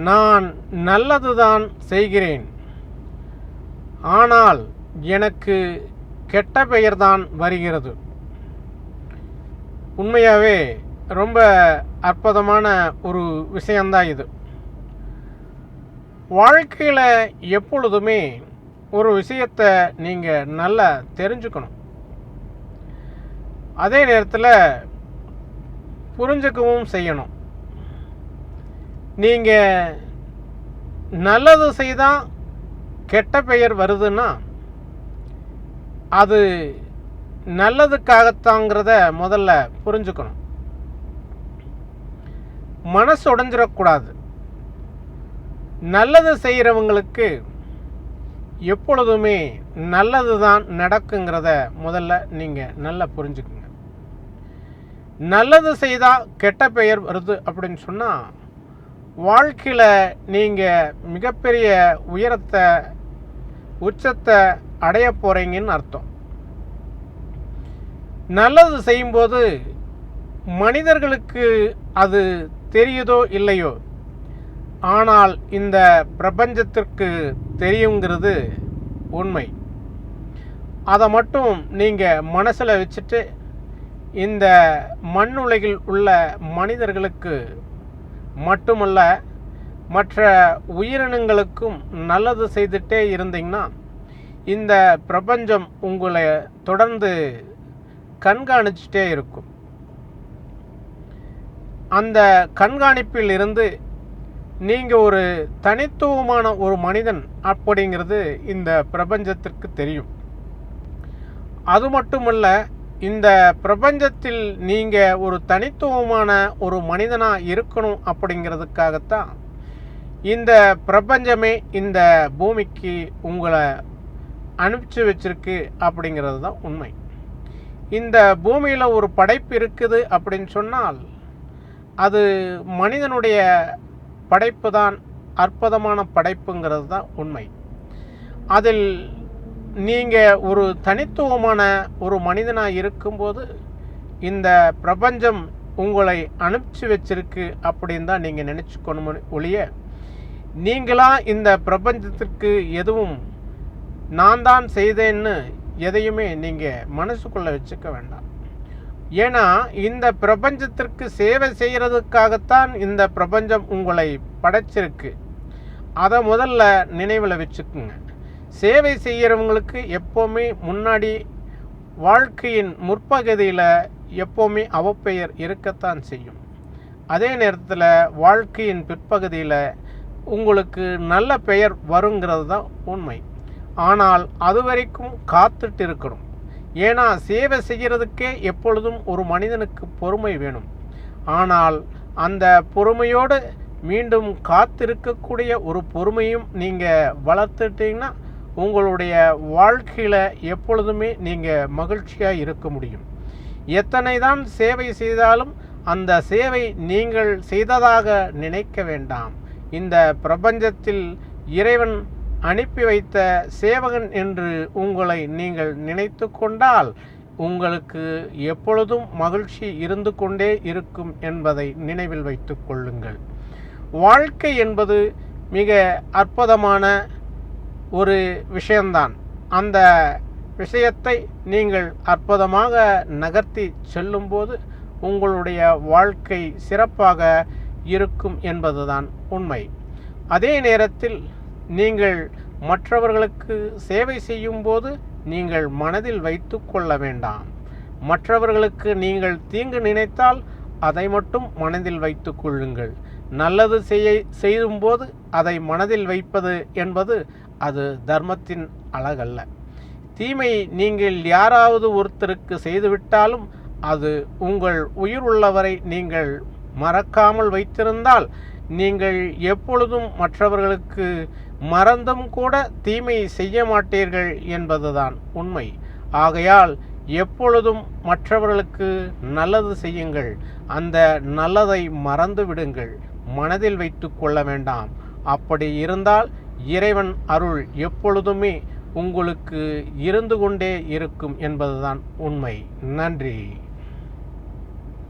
நான் நல்லதுதான் செய்கிறேன், ஆனால் எனக்கு கெட்ட பெயர்தான் வருகிறது. உண்மையாகவே ரொம்ப அற்புதமான ஒரு விஷயந்தான் இது. வாழ்க்கையில் எப்பொழுதுமே ஒரு விஷயத்தை நீங்கள் நல்லா தெரிஞ்சுக்கணும். அதே நேரத்தில் புரிஞ்சுக்கவும் செய்யணும். நீங்கள் நல்லது செய்தால் கெட்ட பெயர் வருதுன்னா அது நல்லதுக்காகத்தாங்கிறத முதல்ல புரிஞ்சுக்கணும். மனசு உடைஞ்சிடக்கூடாது. நல்லது செய்கிறவங்களுக்கு எப்பொழுதுமே நல்லது தான் நடக்குங்கிறத முதல்ல நீங்கள் நல்லா புரிஞ்சுக்குங்க. நல்லது செய்தால் கெட்ட பெயர் வருது அப்படின்னு சொன்னால் வாழ்க்கையில் நீங்கள் மிகப்பெரிய உயரத்தை உச்சத்தை அடைய போகிறீங்கன்னு அர்த்தம். நல்லது செய்யும்போது மனிதர்களுக்கு அது தெரியுதோ இல்லையோ, ஆனால் இந்த பிரபஞ்சத்திற்கு தெரியுங்கிறது உண்மை. அதை மட்டும் நீங்கள் மனசில் வச்சுட்டு இந்த மண்ணுலகில் உள்ள மனிதர்களுக்கு மட்டுமல்ல மற்ற உயிரினங்களுக்கும் நல்லது செய்துட்டே இருந்தீங்கன்னா இந்த பிரபஞ்சம் உங்களை தொடர்ந்து கண்காணிச்சுட்டே இருக்கும். அந்த கண்காணிப்பில் இருந்து நீங்கள் ஒரு தனித்துவமான ஒரு மனிதன் அப்படிங்கிறது இந்த பிரபஞ்சத்திற்கு தெரியும். அது மட்டுமல்ல, இந்த பிரபஞ்சத்தில் நீங்கள் ஒரு தனித்துவமான ஒரு மனிதனாக இருக்கணும் அப்படிங்கிறதுக்காகத்தான் இந்த பிரபஞ்சமே இந்த பூமிக்கு உங்களை அனுப்பிச்சு வச்சிருக்கு அப்படிங்கிறது தான் உண்மை. இந்த பூமியில் ஒரு படைப்பு இருக்குது அப்படின்னு சொன்னால் அது மனிதனுடைய படைப்பு தான், அற்புதமான படைப்புங்கிறது தான் உண்மை. அதில் நீங்கள் ஒரு தனித்துவமான ஒரு மனிதனாக இருக்கும்போது இந்த பிரபஞ்சம் உங்களை அனுப்பிச்சு வச்சிருக்கு அப்படின்னு தான் நீங்கள் நினச்சிக்கணும் ஒழிய நீங்களாக இந்த பிரபஞ்சத்திற்கு எதுவும் நான் தான் செய்தேன்னு எதையுமே நீங்கள் மனசுக்குள்ளே வச்சுக்க வேண்டாம். ஏன்னா இந்த பிரபஞ்சத்திற்கு சேவை செய்கிறதுக்காகத்தான் இந்த பிரபஞ்சம் உங்களை படைச்சிருக்கு. அதை முதல்ல நினைவில் வச்சுக்குங்க. சேவை செய்கிறவங்களுக்கு எப்போவுமே முன்னாடி வாழ்க்கையின் முற்பகுதியில் எப்போவுமே அவப்பெயர் இருக்கத்தான் செய்யும். அதே நேரத்தில் வாழ்க்கையின் பிற்பகுதியில் உங்களுக்கு நல்ல பெயர் வருங்கிறது தான் உண்மை. ஆனால் அது வரைக்கும் காத்துட்டு இருக்கணும். ஏன்னா சேவை செய்கிறதுக்கே எப்பொழுதும் ஒரு மனிதனுக்கு பொறுமை வேணும். ஆனால் அந்த பொறுமையோடு மீண்டும் காத்திருக்கக்கூடிய ஒரு பொறுமையும் நீங்கள் வளர்த்துட்டிங்கன்னா உங்களுடைய வாழ்க்கையில் எப்பொழுதுமே நீங்கள் மகிழ்ச்சியாக இருக்க முடியும். எத்தனை தான் சேவை செய்தாலும் அந்த சேவை நீங்கள் செய்ததாக நினைக்க வேண்டாம். இந்த பிரபஞ்சத்தில் இறைவன் அனுப்பி வைத்த சேவகன் என்று உங்களை நீங்கள் நினைத்து கொண்டால் உங்களுக்கு எப்பொழுதும் மகிழ்ச்சி இருந்து கொண்டே இருக்கும் என்பதை நினைவில் வைத்து கொள்ளுங்கள். வாழ்க்கை என்பது மிக அற்புதமான ஒரு விஷயம்தான். அந்த விஷயத்தை நீங்கள் அற்புதமாக நகர்த்தி செல்லும்போது உங்களுடைய வாழ்க்கை சிறப்பாக இருக்கும் என்பதுதான் உண்மை. அதே நேரத்தில் நீங்கள் மற்றவர்களுக்கு சேவை செய்யும்போது நீங்கள் மனதில் வைத்து கொள்ள வேண்டாம். மற்றவர்களுக்கு நீங்கள் தீங்கு நினைத்தால் அதை மட்டும் மனதில் வைத்து கொள்ளுங்கள். நல்லது செய்யும்போது அதை மனதில் வைப்பது என்பது அது தர்மத்தின் அழகல்ல. தீமை நீங்கள் யாராவது ஒருத்தருக்கு செய்துவிட்டாலும் அது உங்கள் உயிர் உள்ளவரை நீங்கள் மறக்காமல் வைத்திருந்தால் நீங்கள் எப்பொழுதும் மற்றவர்களுக்கு மறந்தும் கூட தீமை செய்ய மாட்டீர்கள் என்பதுதான் உண்மை. ஆகையால் எப்பொழுதும் மற்றவர்களுக்கு நல்லது செய்யுங்கள். அந்த நல்லதை மறந்து விடுங்கள், மனதில் வைத்து கொள்ள வேண்டாம். அப்படி இருந்தால் இறைவன் அருள் எப்பொழுதுமே உங்களுக்கு இருந்து கொண்டே இருக்கும் என்பதுதான் உண்மை. நன்றி.